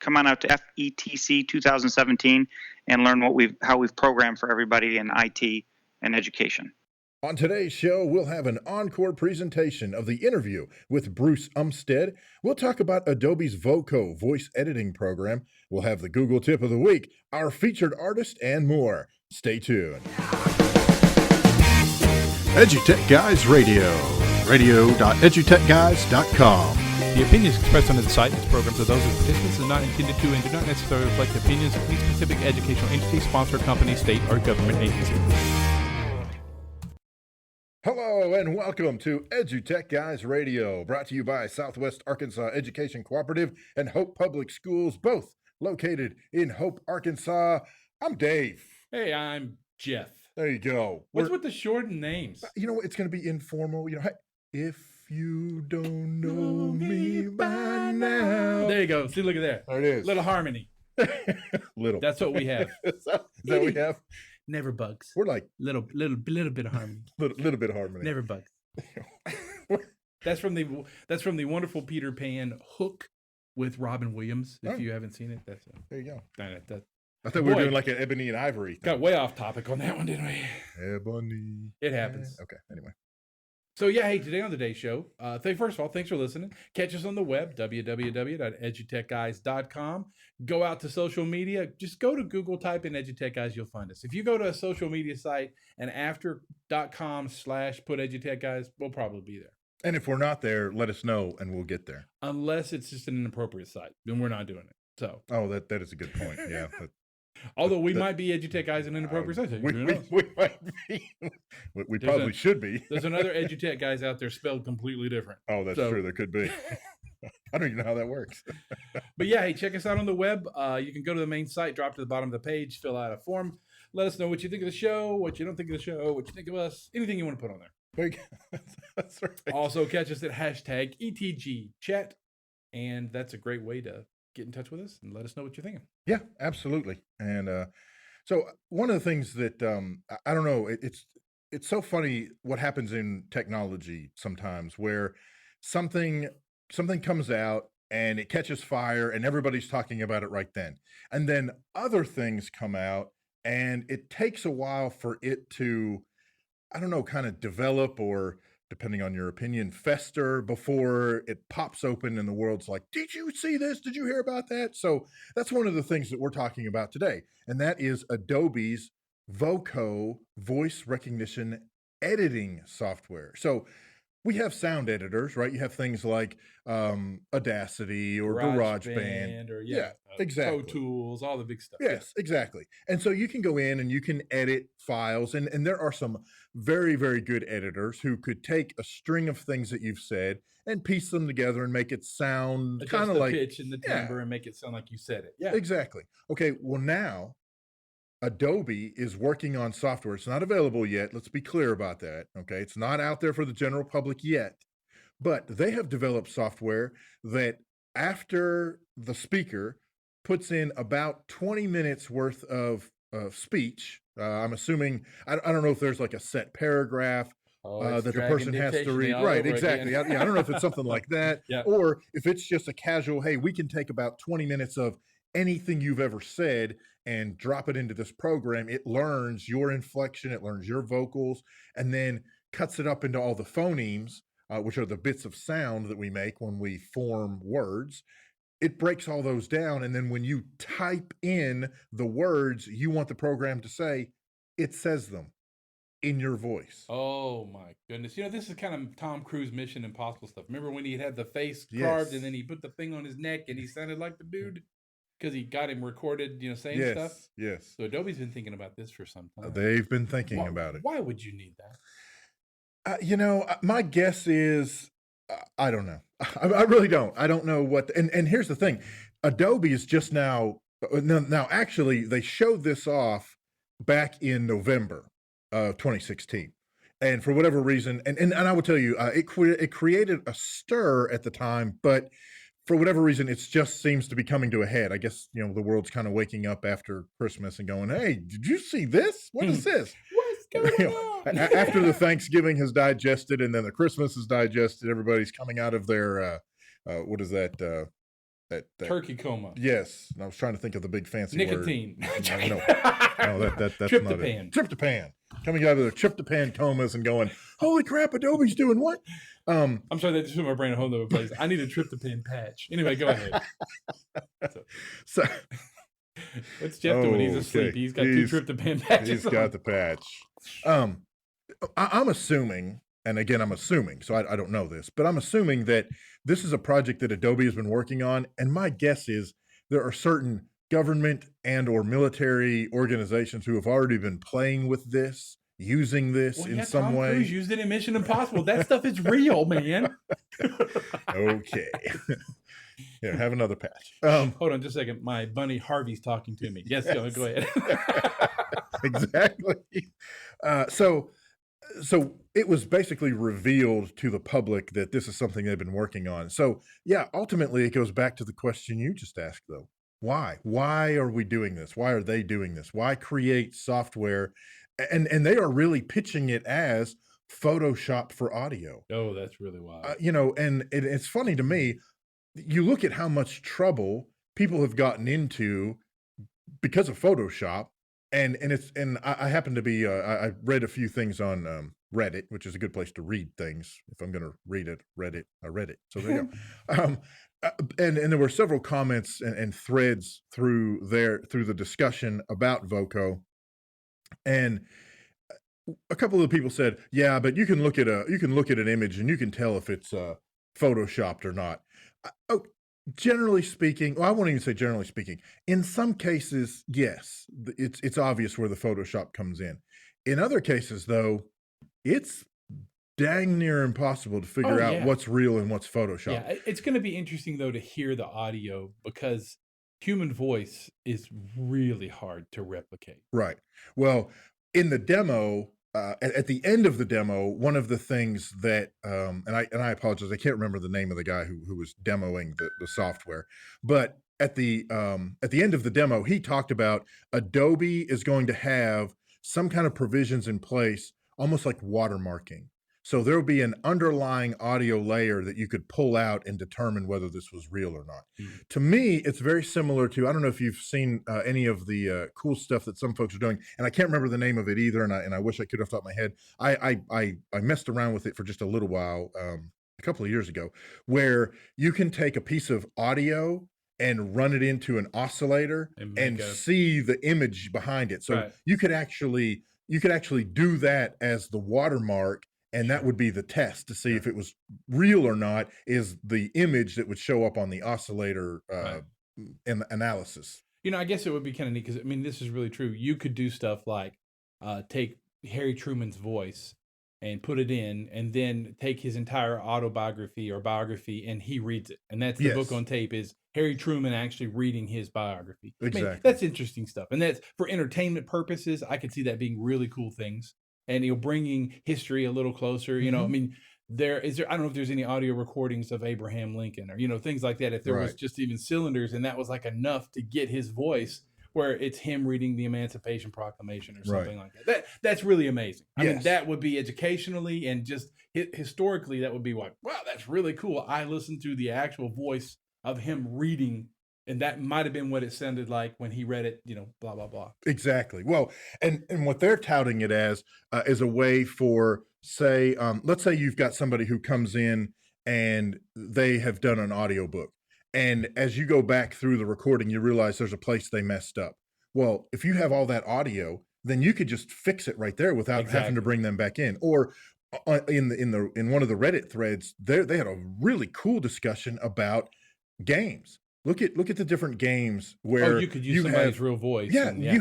come on out to FETC 2017 and learn how we've programmed for everybody in IT and education. On today's show, we'll have an encore presentation of the interview with Bruce Umpstead. We'll talk about Adobe's Voco voice editing program. We'll have the Google Tip of the Week, our featured artist, and more. Stay tuned. EduTechGuys Radio, radio.edutechguys.com. The opinions expressed under the site and its programs are those of the participants and not intended to and do not necessarily reflect the opinions of any specific educational entity, sponsor, company, state, or government agency. Hello and welcome to EduTechGuys Radio, brought to you by Southwest Arkansas Education Cooperative and Hope Public Schools, both located in Hope, Arkansas. I'm Dave. Hey, I'm Jeff. There you go. What's with the shortened names? You know, it's going to be informal. You know, hey, if you don't know me by now. There you go. See, look at there. There it is. Little harmony. Little. That's what we have. Is that what we have? Never bugs. We're like little bit of harmony. Little bit of harmony. Never bugs. That's from the wonderful Peter Pan hook with Robin Williams. If you haven't seen it, that's there you go. I thought we were doing like an Ebony and Ivory thing. Got way off topic on that one, didn't we? Ebony. It happens. Okay. Anyway. So yeah, hey, today on today's show, first of all, thanks for listening. Catch us on the web, www.edutechguys.com. Go out to social media. Just go to Google, type in EduTechGuys, you'll find us. If you go to a social media site and after.com/put EduTechGuys, we'll probably be there. And if we're not there, let us know and we'll get there. Unless it's just an inappropriate site, then we're not doing it. So. Oh, that is a good point. Yeah. Although we might be EduTechGuys in inappropriate sites. We might be. We probably should be. There's another EduTechGuys out there spelled completely different. Oh, that's true. There could be. I don't even know how that works. But yeah, hey, check us out on the web. You can go to the main site, drop to the bottom of the page, fill out a form. Let us know what you think of the show, what you don't think of the show, what you think of us, anything you want to put on there. That's right. Also, catch us at #ETGChat. And that's a great way to get in touch with us and let us know what you're thinking. Yeah, absolutely. And so one of the things that I don't know, it's so funny what happens in technology sometimes, where something comes out and it catches fire and everybody's talking about it right then. And then other things come out and it takes a while for it to, I don't know, kind of develop or, depending on your opinion, fester before it pops open and the world's like, did you see this? Did you hear about that? So that's one of the things that we're talking about today. And that is Adobe's Voco voice recognition editing software. So we have sound editors, right? You have things like Audacity or GarageBand. Or exactly. Pro Tools, all the big stuff. Yes, exactly. And so you can go in and you can edit files. And there are some very, very good editors who could take a string of things that you've said and piece them together and make it sound kind of like pitch and the timbre and make it sound like you said it. Yeah, exactly. Okay, well now Adobe is working on software. It's not available yet. Let's be clear about that. Okay, it's not out there for the general public yet, but they have developed software that after the speaker puts in about 20 minutes worth of speech. I'm assuming, I don't know if there's like a set paragraph that the person has to read. Right, exactly. I don't know if it's something like that, or if it's just a casual, hey, we can take about 20 minutes of anything you've ever said and drop it into this program. It learns your inflection, it learns your vocals, and then cuts it up into all the phonemes, which are the bits of sound that we make when we form words. It breaks all those down, and then when you type in the words you want the program to say, it says them in your voice. Oh my goodness. You know, this is kind of Tom Cruise Mission Impossible stuff. Remember when he had the face carved and then he put the thing on his neck and he sounded like the dude? Because he got him recorded, saying stuff. Yes. So Adobe's been thinking about this for some time. They've been thinking about it. Why would you need that? My guess is, I don't know. I really don't. I don't know what. And here's the thing. Adobe is just now actually, they showed this off back in November of 2016. And for whatever reason, and I will tell you, it created a stir at the time, but for whatever reason, it just seems to be coming to a head. I guess, the world's kind of waking up after Christmas and going, hey, did you see this? What is this? What's going on? After the Thanksgiving has digested and then the Christmas is digested, everybody's coming out of their, what is that? that turkey coma. Yes, and I was trying to think of the big fancy Nicotine. word. No, that's Tryptophan. not it. Tryptophan. Coming out of their tryptophan comas and going, holy crap, Adobe's doing what? I'm sorry, that just put my brain in a whole other place. I need a tryptophan patch. Anyway, go ahead. So what's Jeff doing? He's asleep. He's got 2 tryptophan patches. He's got the patch. I'm assuming, and again, I'm assuming, so I don't know this, but I'm assuming that this is a project that Adobe has been working on. And my guess is there are certain government and or military organizations who have already been playing with this, using this in some Tom way. Cruise used it in Mission Impossible. That stuff is real, man. Okay. Here, have another patch. Hold on just a second. My bunny Harvey's talking to me. Yes, go ahead. Exactly. So it was basically revealed to the public that this is something they've been working on. So yeah, ultimately it goes back to the question you just asked though. Why? Why are we doing this? Why are they doing this? Why create software? And they are really pitching it as Photoshop for audio. Oh, that's really wild. And it's funny to me, you look at how much trouble people have gotten into because of Photoshop. And I happen to be, I read a few things on Reddit, which is a good place to read things. If I'm going to read it, Reddit, I read it. So there you go. And there were several comments and threads through the discussion about Voco. And a couple of people said, yeah, but you can look at an image and you can tell if it's Photoshopped or not. Generally speaking, well, I won't even say generally speaking. In some cases, yes, it's obvious where the Photoshop comes in. In other cases, though, it's dang near impossible to figure out what's real and what's Photoshop. Yeah, it's going to be interesting, though, to hear the audio because human voice is really hard to replicate. Right. Well, in the demo, at the end of the demo, one of the things that, and I apologize, I can't remember the name of the guy who was demoing the software, but at the end of the demo, he talked about Adobe is going to have some kind of provisions in place, almost like watermarking. So there will be an underlying audio layer that you could pull out and determine whether this was real or not. Mm-hmm. To me, it's very similar to, I don't know if you've seen any of the cool stuff that some folks are doing, and I can't remember the name of it either, and I wish I could have thought in my head. I messed around with it for just a little while, a couple of years ago, where you can take a piece of audio and run it into an oscillator and see the image behind it. So you could actually do that as the watermark. And that would be the test to see if it was real or not, is the image that would show up on the oscillator in the analysis. I guess it would be kind of neat because, this is really true. You could do stuff like take Harry Truman's voice and put it in and then take his entire autobiography or biography and he reads it. And that's the book on tape is Harry Truman actually reading his biography. Exactly. That's interesting stuff. And that's for entertainment purposes. I could see that being really cool things. And bringing history a little closer, I don't know if there's any audio recordings of Abraham Lincoln or, things like that. If there was just even cylinders and that was like enough to get his voice where it's him reading the Emancipation Proclamation or something like that. That's really amazing. I mean, that would be educationally and just historically, that would be like, wow, that's really cool. I listened to the actual voice of him reading. And that might have been what it sounded like when he read it, blah, blah, blah. Exactly. Well, and what they're touting it as is a way for, say, let's say you've got somebody who comes in and they have done an audiobook. And as you go back through the recording, you realize there's a place they messed up. Well, if you have all that audio, then you could just fix it right there without having to bring them back in. Or in one of the Reddit threads, they had a really cool discussion about games. Look at the different games where you could use somebody's real voice. Yeah, you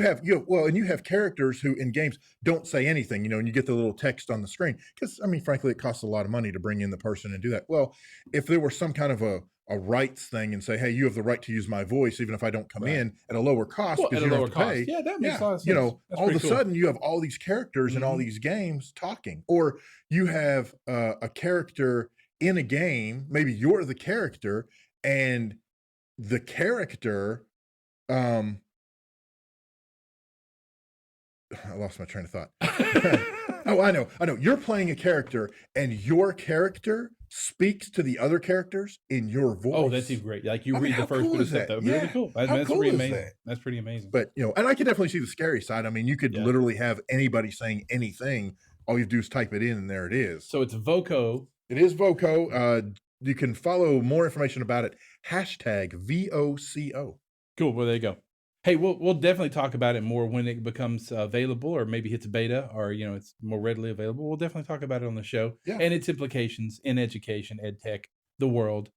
have characters who in games don't say anything, and you get the little text on the screen because frankly, it costs a lot of money to bring in the person and do that. Well, if there were some kind of a rights thing and say, hey, you have the right to use my voice even if I don't come in at a lower cost because you don't have to pay. Yeah, that makes a lot of sense. All of a sudden you have all these characters in all these games talking, or you have a character in a game. Maybe you're the character and the character, I lost my train of thought. Oh, I know. You're playing a character, and your character speaks to the other characters in your Oh, that's voice. even great. Like you I mean, read the how first cool bit of is stuff. that? That would be really Yeah. cool. How That's cool pretty is amazing. that? That's pretty amazing. But, and I can definitely see the scary side. I mean, you could Yeah. literally have anybody saying anything. All you do is type it in, and there it is. So it's Voco. It is Voco. You can follow more information about it. Hashtag VOCO. Cool. Well, there you go. Hey, we'll definitely talk about it more when it becomes available, or maybe hits beta, or it's more readily available. We'll definitely talk about it on the show Yeah. and its implications in education, ed tech, the world,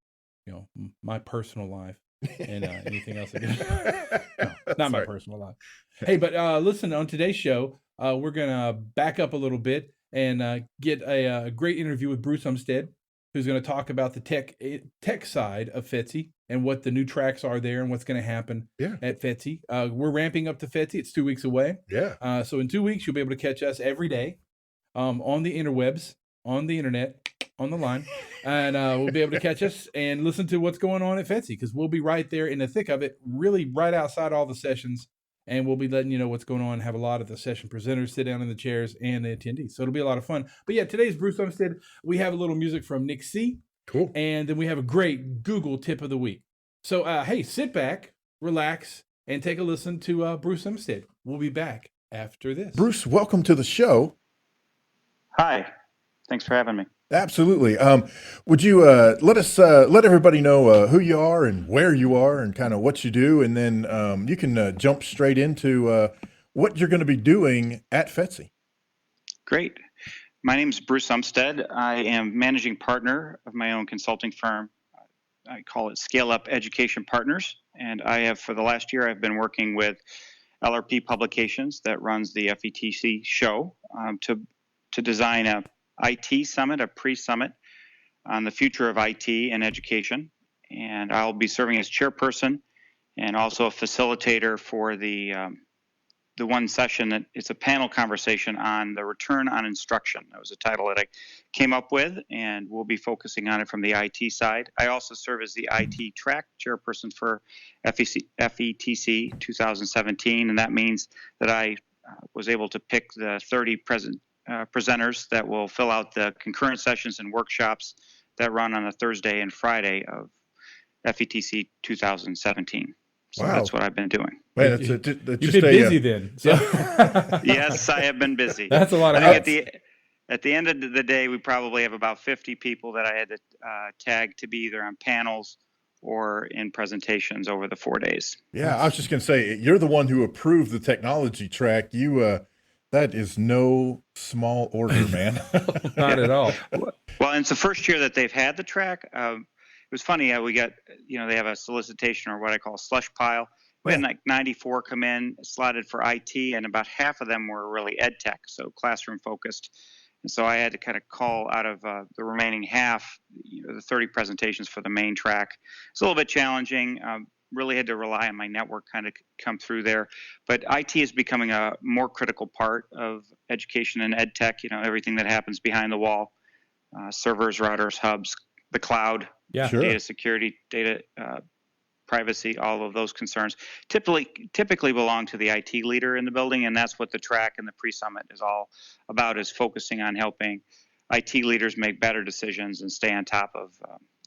my personal life, and anything else. No, not my personal life. Hey, but listen, on today's show, we're gonna back up a little bit and get a great interview with Bruce Umpstead, who's going to talk about the tech side of FETC and what the new tracks are there and what's going to happen at FETC. We're ramping up to FETC. It's 2 weeks away. Yeah. So in 2 weeks, you'll be able to catch us every day on the interwebs, on the internet, on the line. And we'll be able to catch us and listen to what's going on at FETC, because we'll be right there in the thick of it, really right outside all the sessions. And we'll be letting you know what's going on, have a lot of the session presenters sit down in the chairs and the attendees. So it'll be a lot of fun. But yeah, today's Bruce Umpstead. We have a little music from Nick C. Cool. And then we have a great Google tip of the week. So, hey, sit back, relax, and take a listen to Bruce Umpstead. We'll be back after this. Bruce, welcome to the show. Hi. Thanks for having me. Absolutely. Would you let everybody know who you are and where you are and kind of what you do, and then you can jump straight into what you're going to be doing at FETC. Great. My name is Bruce Umpstead. I am managing partner of my own consulting firm. I call it Scale Up Education Partners, and I have, for the last year, I've been working with LRP Publications that runs the FETC show to design a IT summit, a pre-summit on the future of IT and education. And I'll be serving as chairperson and also a facilitator for the one session that it's a panel conversation on the return on instruction. That was a title that I came up with, and we'll be focusing on it from the IT side. I also serve as the IT track chairperson for FETC 2017, and that means that I was able to pick the 30 presenters that will fill out the concurrent sessions and workshops that run on a Thursday and Friday of FETC 2017. So that's what I've been doing. Man, You've been busy then. So. Yes, I have been busy. That's a lot of I think at the end of the day, we probably have about 50 people that I had to tag to be either on panels or in presentations over the 4 days. Yeah, I was just going to say, you're the one who approved the technology track. That is no small order, man. Not at all. Well, and it's the first year that they've had the track. It was funny. We got, they have a solicitation, or what I call a slush pile. We had like 94 come in, slotted for IT, and about half of them were really ed tech, so classroom focused. And so I had to kind of call out of the remaining half, the 30 presentations for the main track. It's a little bit challenging. Really had to rely on my network kind of come through there. But IT is becoming a more critical part of education and ed tech, everything that happens behind the wall, servers, routers, hubs, the cloud, data security, data privacy, all of those concerns typically belong to the IT leader in the building, and that's what the track and the pre-summit is all about, is focusing on helping IT leaders make better decisions and stay on top of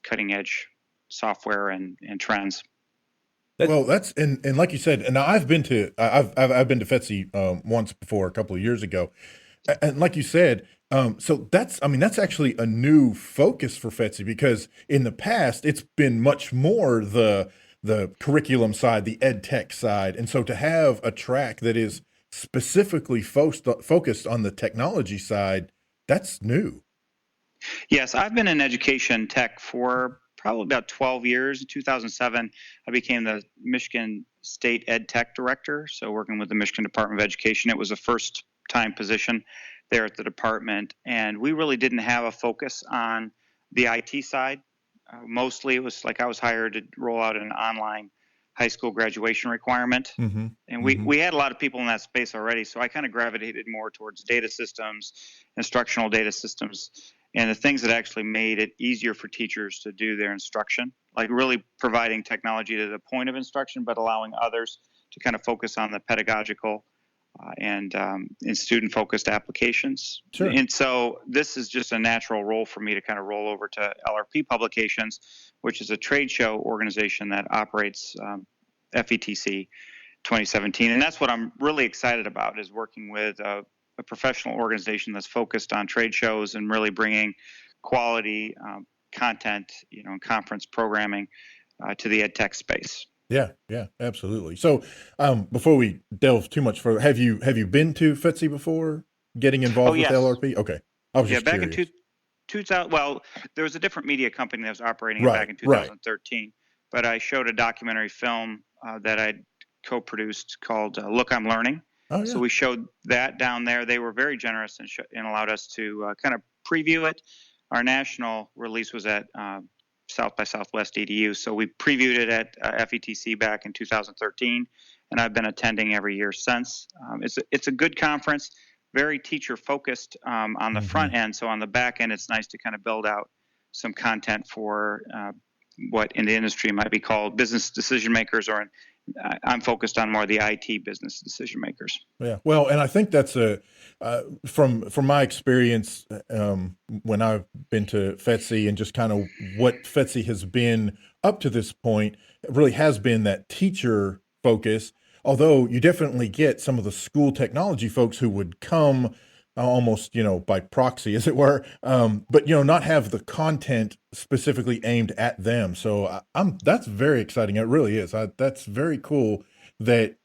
cutting edge software and trends. Well, that's and like you said, and I've been to FETC once before, a couple of years ago, and like you said, so that's actually a new focus for FETC, because in the past it's been much more the curriculum side, the ed tech side, and so to have a track that is specifically focused on the technology side, that's new. Yes, I've been in education tech for probably about 12 years. In 2007, I became the Michigan State Ed Tech Director, so working with the Michigan Department of Education. It was a first-time position there at the department, and we really didn't have a focus on the IT side. Mostly it was like I was hired to roll out an online high school graduation requirement, and we had a lot of people in that space already, so I kind of gravitated more towards data systems, instructional data systems, and the things that actually made it easier for teachers to do their instruction, like really providing technology to the point of instruction, but allowing others to kind of focus on the pedagogical and in student-focused applications. Sure. And so this is just a natural role for me to kind of roll over to LRP Publications, which is a trade show organization that operates FETC 2017. And that's what I'm really excited about, is working with a professional organization that's focused on trade shows and really bringing quality content, and conference programming to the ed tech space. Yeah, absolutely. So, before we delve too much further, have you been to FETC before, getting involved with yes. LRP? Okay, I was just back curious. in 2000. Well, there was a different media company that was operating Right, back in 2013. But I showed a documentary film that I co-produced called "Look, I'm Learning." Oh, yeah. So we showed that down there. They were very generous and allowed us to kind of preview it. Our national release was at South by Southwest EDU. So we previewed it at FETC back in 2013, and I've been attending every year since. It's a good conference, very teacher focused on the front end. So on the back end, it's nice to kind of build out some content for what in the industry might be called business decision makers, or I'm focused on more the IT business decision makers. Yeah, well, and I think that's from my experience when I've been to FETC, and just kind of what FETC has been up to this point, it really has been that teacher focus. Although you definitely get some of the school technology folks who would come almost, by proxy, as it were, but not have the content specifically aimed at them. So that's very exciting. It really is. That's very cool that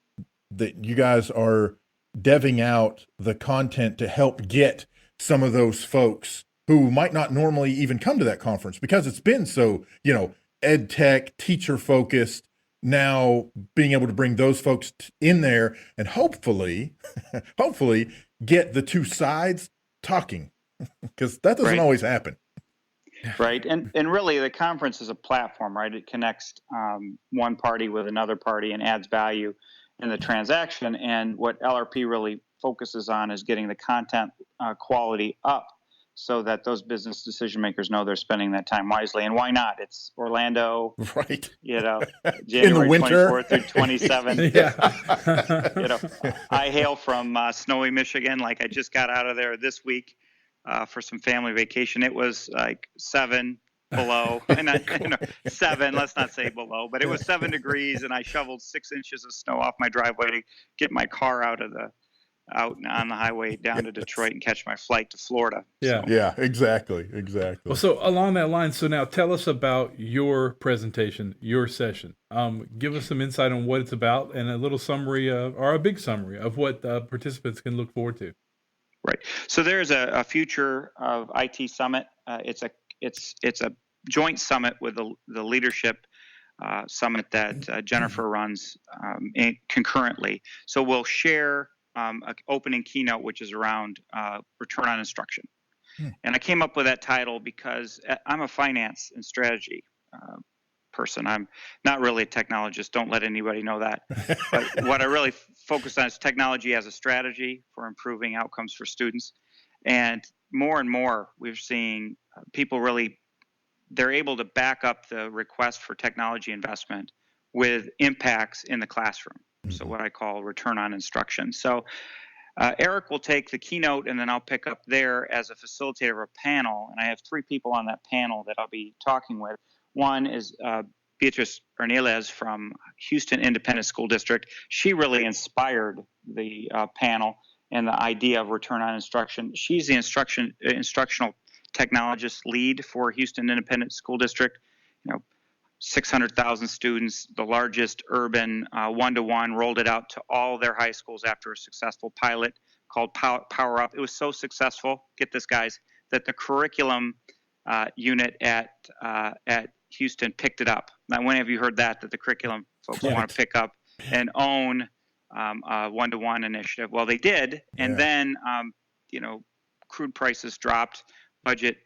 you guys are deving out the content to help get some of those folks who might not normally even come to that conference, because it's been so, ed tech, teacher focused. Now being able to bring those folks in there and hopefully get the two sides talking, because that doesn't always happen. Right. And really the conference is a platform, right? It connects one party with another party and adds value in the transaction. And what LRP really focuses on is getting the content quality up, so that those business decision makers know they're spending that time wisely. And why not? It's Orlando, right? January in the winter. 24th through 27th. Yeah. I hail from snowy Michigan. Like, I just got out of there this week for some family vacation. It was like 7 below, and 7. Let's not say below, but it was 7 degrees, and I shoveled 6 inches of snow off my driveway to get my car out on the highway down to Detroit and catch my flight to Florida. Yeah. Yeah, exactly. Well, so along that line, so now tell us about your presentation, your session. Give us some insight on what it's about, and a little summary or a big summary of what participants can look forward to. Right. So there's a future of IT summit. It's a joint summit with the leadership summit that Jennifer runs concurrently. So we'll share an opening keynote, which is around return on instruction. And I came up with that title because I'm a finance and strategy person. I'm not really a technologist. Don't let anybody know that. But what I really focus on is technology as a strategy for improving outcomes for students. And more, we're seeing people they're able to back up the request for technology investment with impacts in the classroom. So what I call return on instruction. So Eric will take the keynote, and then I'll pick up there as a facilitator of a panel. And I have 3 people on that panel that I'll be talking with. One is Beatrice Hernandez from Houston Independent School District. She really inspired the panel and the idea of return on instruction. She's the instructional technologist lead for Houston Independent School District. 600,000 students, the largest urban one-to-one, rolled it out to all their high schools after a successful pilot called Power Up. It was so successful, get this, guys, that the curriculum unit at Houston picked it up. Now, when have you heard that the curriculum folks want to pick up and own a one-to-one initiative? Well, they did, and then crude prices dropped. Budget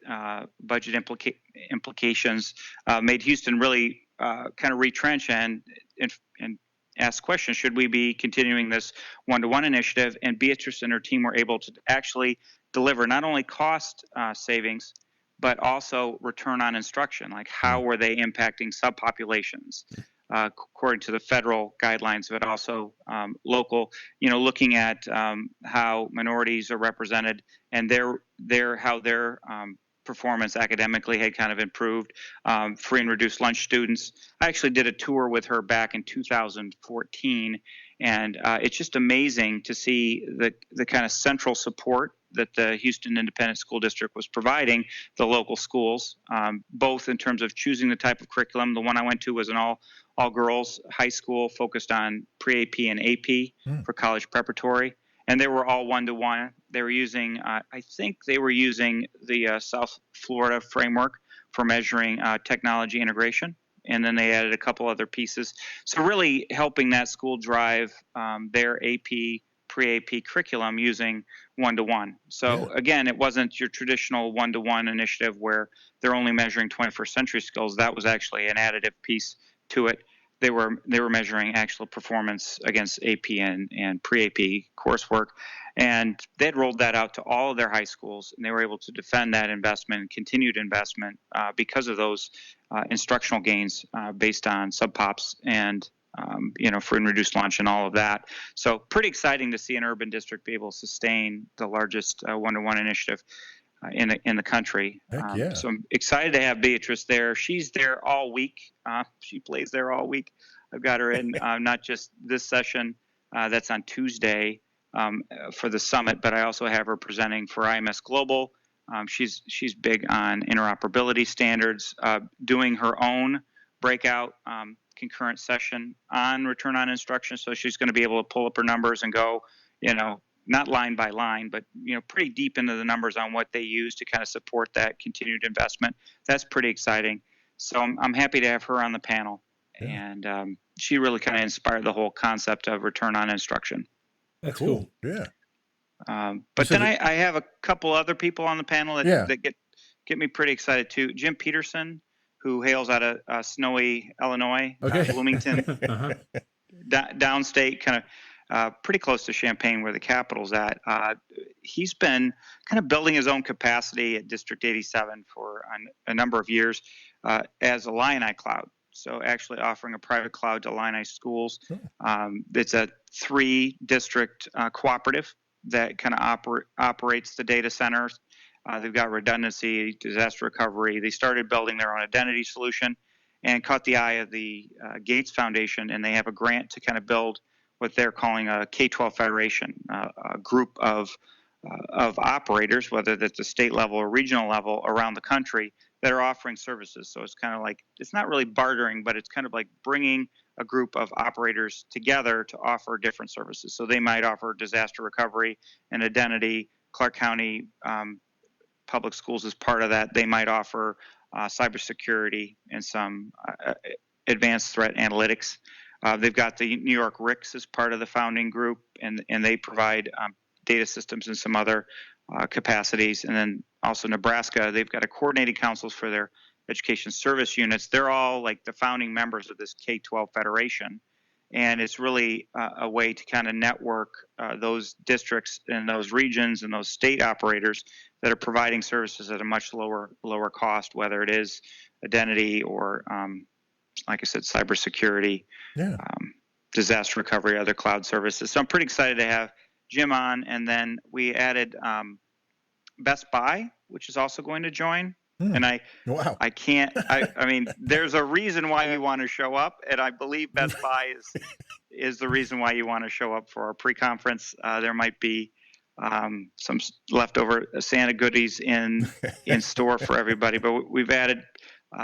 implications made Houston really kind of retrench and ask questions. Should we be continuing this one-to-one initiative? And Beatrice and her team were able to actually deliver not only cost savings, but also return on instruction. Like, how were they impacting subpopulations? according to the federal guidelines, but also local, looking at how minorities are represented and how their performance academically had kind of improved. Free and reduced lunch students. I actually did a tour with her back in 2014, and it's just amazing to see the kind of central support that the Houston Independent School District was providing the local schools, both in terms of choosing the type of curriculum. The one I went to was an all-girls high school focused on pre-AP and AP for college preparatory. And they were all one-to-one. They were using, I think they were using the South Florida framework for measuring technology integration. And then they added a couple other pieces. So really helping that school drive their AP, pre-AP curriculum using one-to-one. So again, it wasn't your traditional one-to-one initiative where they're only measuring 21st century skills. That was actually an additive piece to it. They were measuring actual performance against AP and pre-AP coursework, and they had rolled that out to all of their high schools, and they were able to defend that investment and continued investment because of those instructional gains based on sub-pops and free and reduced lunch and all of that. So pretty exciting to see an urban district be able to sustain the largest one-to-one initiative in the country. So I'm excited to have Beatrice there. She's there all week. She plays there all week. I've got her in not just this session that's on Tuesday for the summit, but I also have her presenting for IMS Global. She's big on interoperability standards, doing her own breakout concurrent session on return on instruction. So she's going to be able to pull up her numbers and go, not line by line, but pretty deep into the numbers on what they use to kind of support that continued investment. That's pretty exciting. So I'm happy to have her on the panel, and she really kind of inspired the whole concept of return on instruction. That's cool. Yeah. But then I have a couple other people on the panel that get me pretty excited too. Jim Peterson, who hails out of snowy Illinois, Bloomington, downstate, kind of. Pretty close to Champaign, where the capital's at. He's been kind of building his own capacity at District 87 for a number of years as a Illini cloud. So actually offering a private cloud to Illini schools. It's a 3-district cooperative that kind of operates the data centers. They've got redundancy, disaster recovery. They started building their own identity solution and caught the eye of the Gates Foundation, and they have a grant to kind of build what they're calling a K-12 federation, a group of operators, whether that's the state level or regional level around the country, that are offering services. So it's kind of like, it's not really bartering, but it's kind of like bringing a group of operators together to offer different services. So they might offer disaster recovery and identity. Clark County Public Schools is part of that. They might offer cybersecurity and some advanced threat analytics. They've got the New York RICS as part of the founding group, and they provide data systems and some other capacities. And then also Nebraska, they've got a coordinating councils for their education service units. They're all like the founding members of this K-12 federation. And it's really a way to kind of network those districts and those regions and those state operators that are providing services at a much lower cost, whether it is identity or like I said, cybersecurity, disaster recovery, other cloud services. So I'm pretty excited to have Jim on. And then we added Best Buy, which is also going to join. And I mean, there's a reason why you want to show up. And I believe Best Buy is the reason why you want to show up for our pre-conference. There might be some leftover Santa goodies in store for everybody, but we've added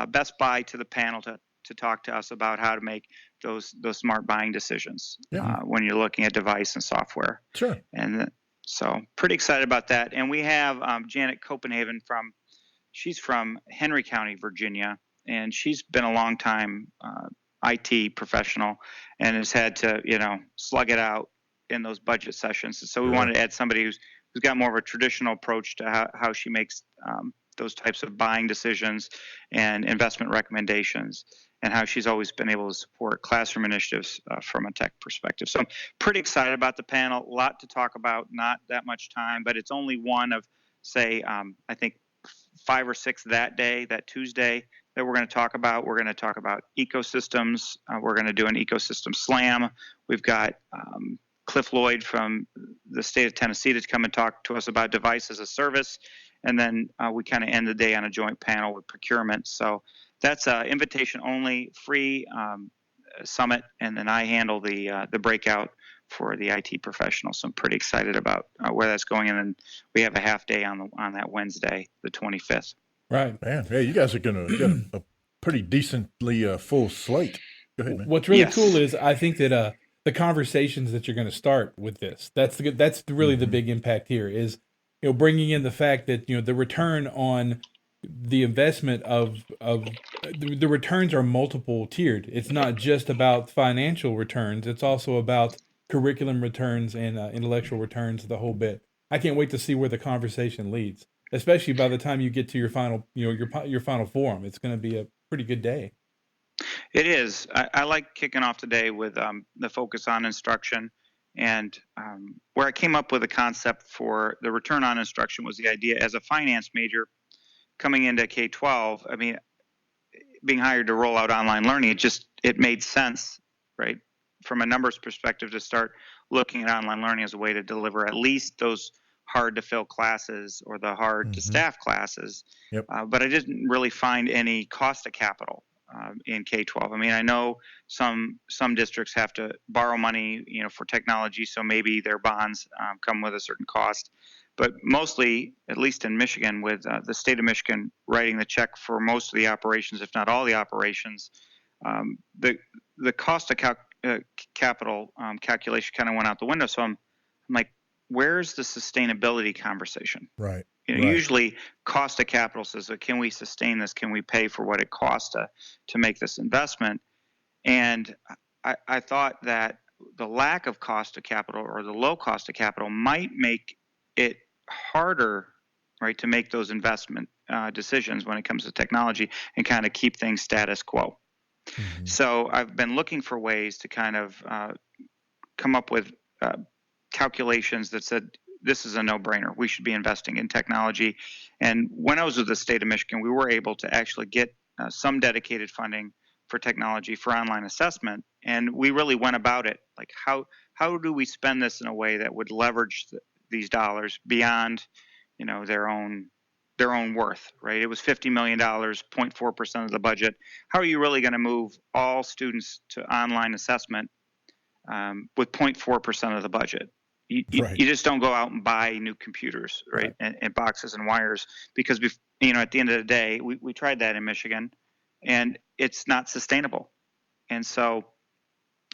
Best Buy to the panel to talk to us about how to make those smart buying decisions when you're looking at device and software. Sure. And so pretty excited about that. And we have Janet Copenhagen she's from Henry County, Virginia, and she's been a long time IT professional and has had to, slug it out in those budget sessions. And so we wanted to add somebody who's got more of a traditional approach to how she makes those types of buying decisions and investment recommendations, and how she's always been able to support classroom initiatives from a tech perspective. So I'm pretty excited about the panel. A lot to talk about, not that much time, but it's only one of, say, I think 5 or 6 that day, that Tuesday. that we're going to talk about. We're going to talk about ecosystems. We're going to do an ecosystem slam. We've got Cliff Lloyd from the state of Tennessee to come and talk to us about device as a service. And then we kind of end the day on a joint panel with procurement. So that's invitation only, free summit. And then I handle the breakout for the IT professionals. So I'm pretty excited about where that's going. And then we have a half day on that Wednesday, the 25th. Right, man. Hey, you guys are going to get a pretty decently full slate. Go ahead, man. What's really cool is I think that the conversations that you're going to start with this, that's really the big impact here is, bringing in the fact that, the return on the investment of the returns are multiple tiered. It's not just about financial returns. It's also about curriculum returns and intellectual returns, the whole bit. I can't wait to see where the conversation leads, especially by the time you get to your final, your final forum. It's going to be a pretty good day. It is. I like kicking off today with the focus on instruction. And where I came up with a concept for the return on instruction was the idea as a finance major coming into K-12. I mean, being hired to roll out online learning, it made sense, right? From a numbers perspective, to start looking at online learning as a way to deliver at least those hard to fill classes or the hard to staff classes. Yep. But I didn't really find any cost of capital in K-12. I mean, I know some districts have to borrow money, for technology, so maybe their bonds come with a certain cost. But mostly, at least in Michigan, with the state of Michigan writing the check for most of the operations, if not all the operations, the cost of capital calculation kind of went out the window. So I'm like, where's the sustainability conversation? Right. Usually cost of capital says, can we sustain this? Can we pay for what it costs to make this investment? And I thought that the lack of cost of capital or the low cost of capital might make it harder, right, to make those investment decisions when it comes to technology and kind of keep things status quo. Mm-hmm. So I've been looking for ways to kind of come up with calculations that said, this is a no-brainer. We should be investing in technology. And when I was with the state of Michigan, we were able to actually get some dedicated funding for technology for online assessment. And we really went about it. Like, how do we spend this in a way that would leverage these dollars beyond, their own worth, right? It was $50 million, 0.4% of the budget. How are you really going to move all students to online assessment with 0.4% of the budget? You just don't go out and buy new computers, right? And boxes and wires, because at the end of the day, we tried that in Michigan, and it's not sustainable. And so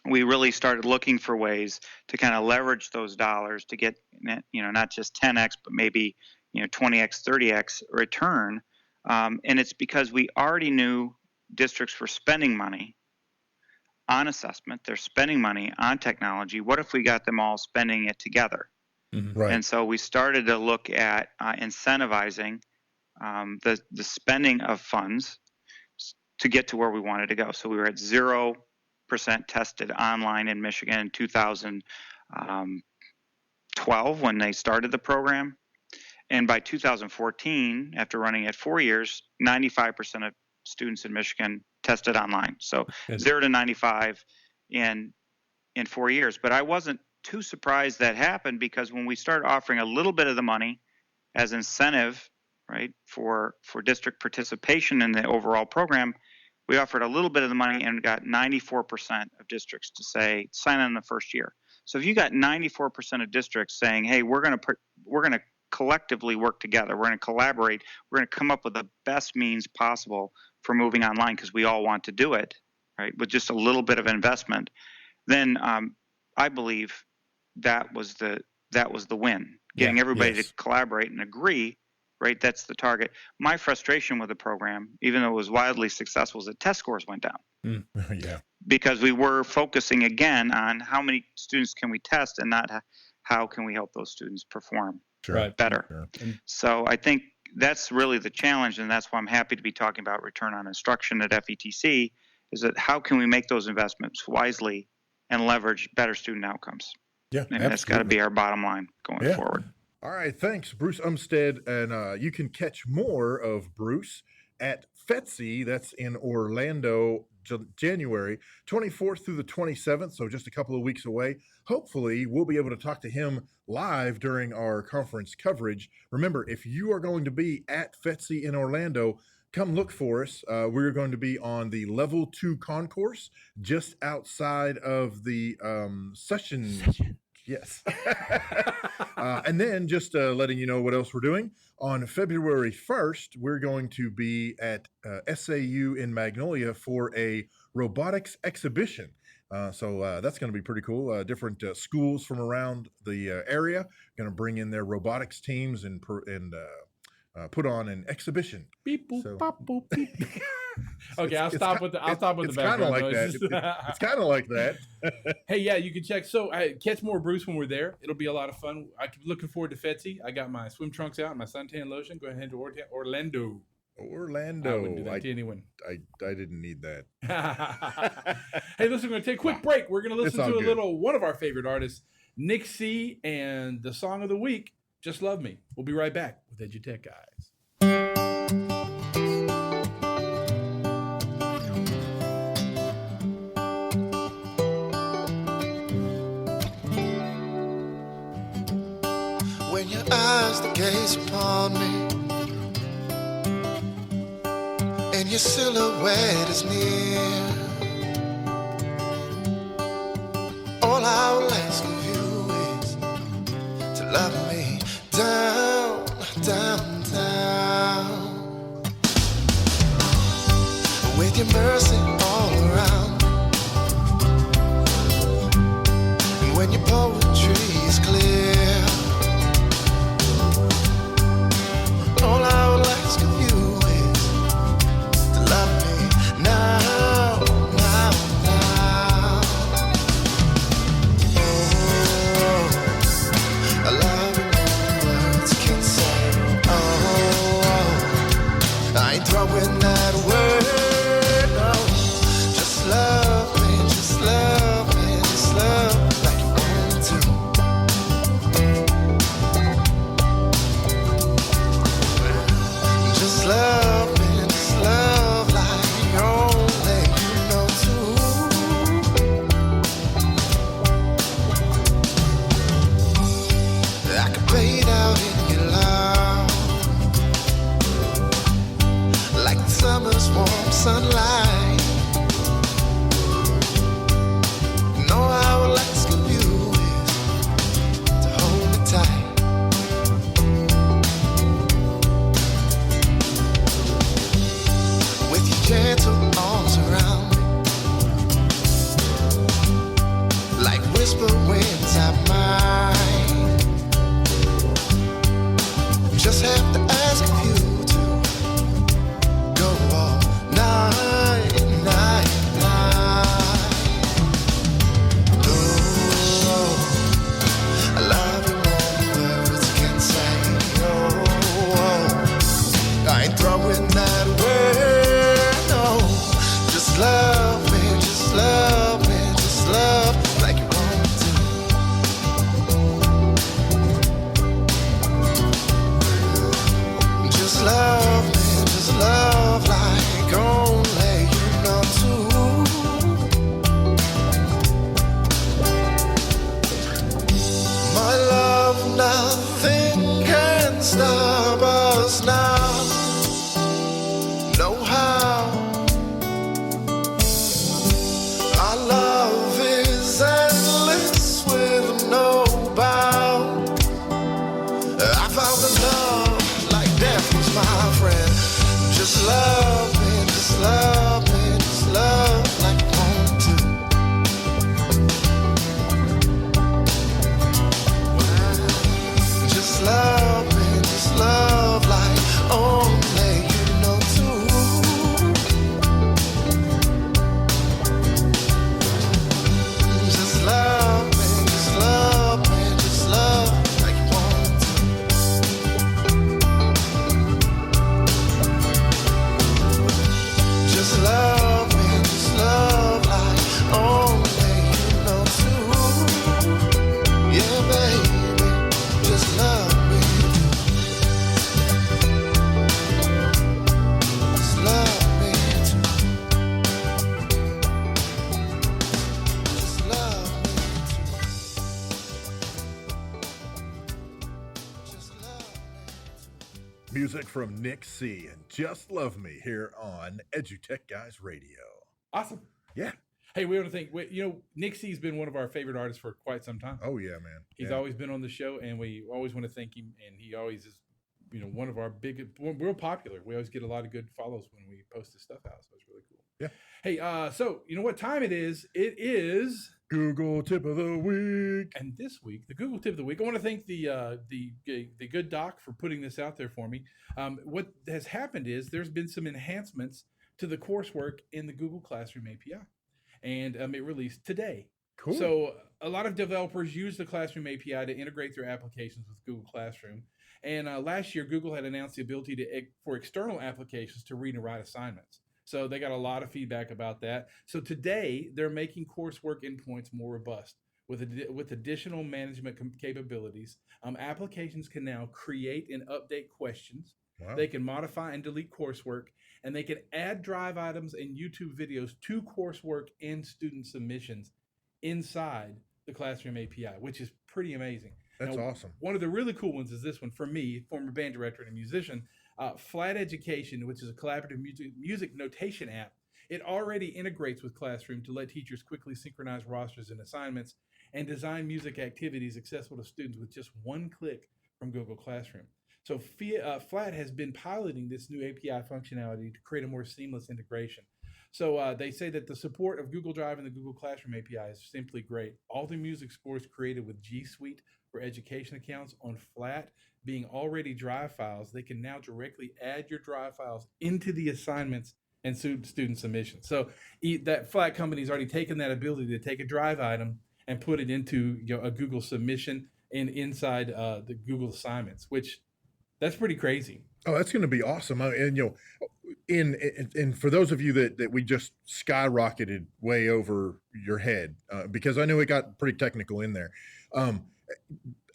we really started looking for ways to kind of leverage those dollars to get, not just 10x, but maybe 20x, 30x return. And it's because we already knew districts were spending money on assessment, they're spending money on technology. What if we got them all spending it together? Mm-hmm. Right. And so we started to look at incentivizing the spending of funds to get to where we wanted to go. So we were at 0% tested online in Michigan in 2012 when they started the program. And by 2014, after running it 4 years, 95% of students in Michigan tested online. So 0 to 95 in 4 years. But I wasn't too surprised that happened, because when we started offering a little bit of the money as incentive, right, for district participation in the overall program, we offered a little bit of the money and got 94% of districts to say, sign on in the first year. So if you got 94% of districts saying, hey, we're going to collectively work together, we're going to collaborate, we're going to come up with the best means possible for moving online because we all want to do it, right, with just a little bit of investment, then I believe that was the win. Getting everybody to collaborate and agree, right? That's the target. My frustration with the program, even though it was wildly successful, is that test scores went down. Because we were focusing again on how many students can we test and not how can we help those students perform better. Sure. So I think that's really the challenge, and that's why I'm happy to be talking about return on instruction at FETC, is that how can we make those investments wisely and leverage better student outcomes? Yeah, and that's got to be our bottom line going forward. All right, thanks, Bruce Umpstead, and you can catch more of Bruce at FETSI. That's in Orlando, January 24th through the 27th, so just a couple of weeks away. Hopefully, we'll be able to talk to him live during our conference coverage. Remember, if you are going to be at FETSI in Orlando, come look for us. We're going to be on the level 2 concourse just outside of the session. Yes. And then just letting you know what else we're doing. On February 1st, we're going to be at SAU in Magnolia for a robotics exhibition. So that's going to be pretty cool. Different schools from around the area going to bring in their robotics teams and put on an exhibition. Beep boop, So- bop, boop, beep. Okay, I'll stop with the background It's kind of like noises. that. It's kind of like that. Hey, yeah, you can check. So catch more Bruce when we're there. It'll be a lot of fun. I'm looking forward to FETSI. I got my swim trunks out and my suntan lotion. Go ahead to Orlando. I wouldn't do that to anyone. I didn't need that. Hey, listen, we're going to take a quick break. We're going to It's listen all to a good. little one of our favorite artists, Nick C, and the song of the week, Just Love Me. We'll be right back with EduTech Guys. When your eyes they gaze upon me, and your silhouette is near, all I will ask of you is to love me down, down, down, with your mercy all around, and when your poetry is clear, all I will ask of you is to love me now. music from Nick C. and Just Love Me here on EduTechGuys Radio. Awesome. Yeah. Hey, we want to thank, Nick C's been one of our favorite artists for quite some time. Oh, yeah, man. He's always been on the show, and we always want to thank him. And he always is, one of our real popular. We always get a lot of good follows when we post his stuff out. So it's really cool. Yeah. Hey, so you know what time it is? It is Google Tip of the Week. And this week, the Google Tip of the Week, I want to thank the good doc for putting this out there for me. What has happened is there's been some enhancements to the coursework in the Google Classroom API. And it released today. Cool. So a lot of developers use the Classroom API to integrate their applications with Google Classroom. And last year, Google had announced the ability for external applications to read and write assignments. So they got a lot of feedback about that. So today, they're making coursework endpoints more robust. With additional management capabilities, applications can now create and update questions. Wow. They can modify and delete coursework, and they can add drive items and YouTube videos to coursework and student submissions inside the Classroom API, which is pretty amazing. That's now, awesome. One of the really cool ones is this one for me, former band director and a musician, Flat Education, which is a collaborative music notation app. It already integrates with Classroom to let teachers quickly synchronize rosters and assignments and design music activities accessible to students with just one click from Google Classroom. So Flat has been piloting this new API functionality to create a more seamless integration. So they say that the support of Google Drive and the Google Classroom API is simply great. All the music scores created with G Suite for education accounts on Flat being already Drive files, they can now directly add your Drive files into the assignments and student submissions. So that Flat company's already taken that ability to take a Drive item and put it into a Google submission and inside the Google assignments, which that's pretty crazy. Oh, that's going to be awesome. And and for those of you that we just skyrocketed way over your head, because I know it got pretty technical in there.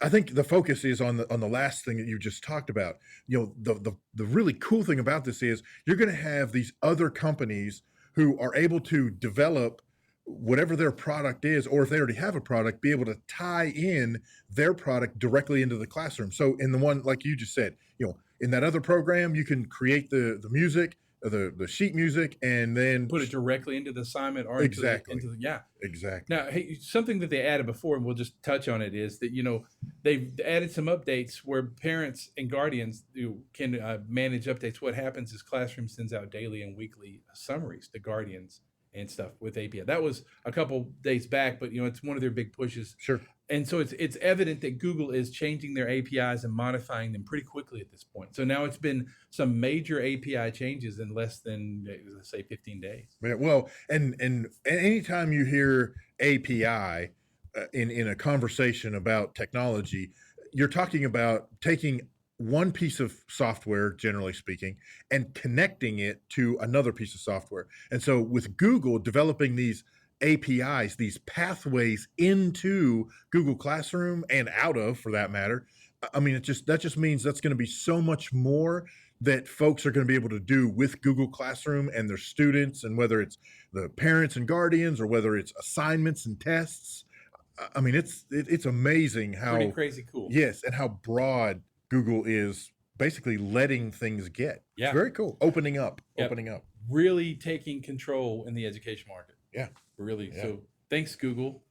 I think the focus is on the last thing that you just talked about. The really cool thing about this is you're going to have these other companies who are able to develop whatever their product is, or if they already have a product, be able to tie in their product directly into the classroom. So in the one, like you just said, in that other program, you can create the music, the sheet music, and then put it directly into the assignment or exactly into the exactly. Now, hey, something that they added before, and we'll just touch on it, is that they've added some updates where parents and guardians can manage updates. What happens is Classroom sends out daily and weekly summaries to guardians and stuff with API. That was a couple days back, but it's one of their big pushes. Sure. And so it's evident that Google is changing their APIs and modifying them pretty quickly at this point. So now it's been some major API changes in less than, let's say, 15 days. Yeah, well, and anytime you hear API in a conversation about technology, you're talking about taking one piece of software, generally speaking, and connecting it to another piece of software. And so with Google developing these APIs, these pathways into Google Classroom and out of, for that matter, I mean, that just means that's going to be so much more that folks are going to be able to do with Google Classroom and their students, and whether it's the parents and guardians or whether it's assignments and tests. I mean, it's amazing how pretty crazy cool. Yes, and how broad Google is basically letting things get. Yeah. It's very cool. Opening up. Really taking control in the education market. Yeah. Really. Yeah. So thanks, Google.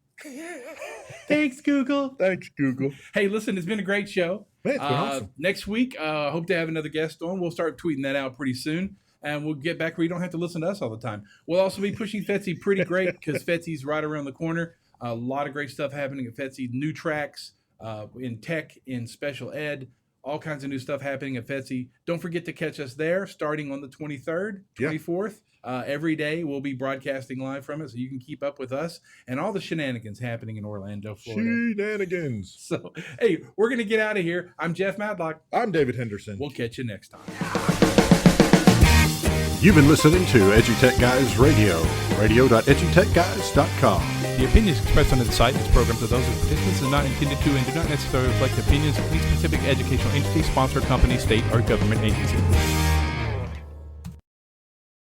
Thanks, Google. Thanks, Google. Hey, listen, it's been a great show. Man, it's been awesome. Next week, hope to have another guest on. We'll start tweeting that out pretty soon. And we'll get back where you don't have to listen to us all the time. We'll also be pushing FETSI pretty great because FETSI's right around the corner. A lot of great stuff happening at FETSI. New tracks in tech, in special ed. All kinds of new stuff happening at FETSI. Don't forget to catch us there starting on the 23rd, 24th. Every day we'll be broadcasting live from it, so you can keep up with us and all the shenanigans happening in Orlando, Florida. Shenanigans. So, hey, we're going to get out of here. I'm Jeff Matlock. I'm David Henderson. We'll catch you next time. You've been listening to EduTechGuys Radio, radio.edutechguys.com. The opinions expressed on the site and its programs are those of participants and not intended to and do not necessarily reflect the opinions of any specific educational entity, sponsor, company, state, or government agency.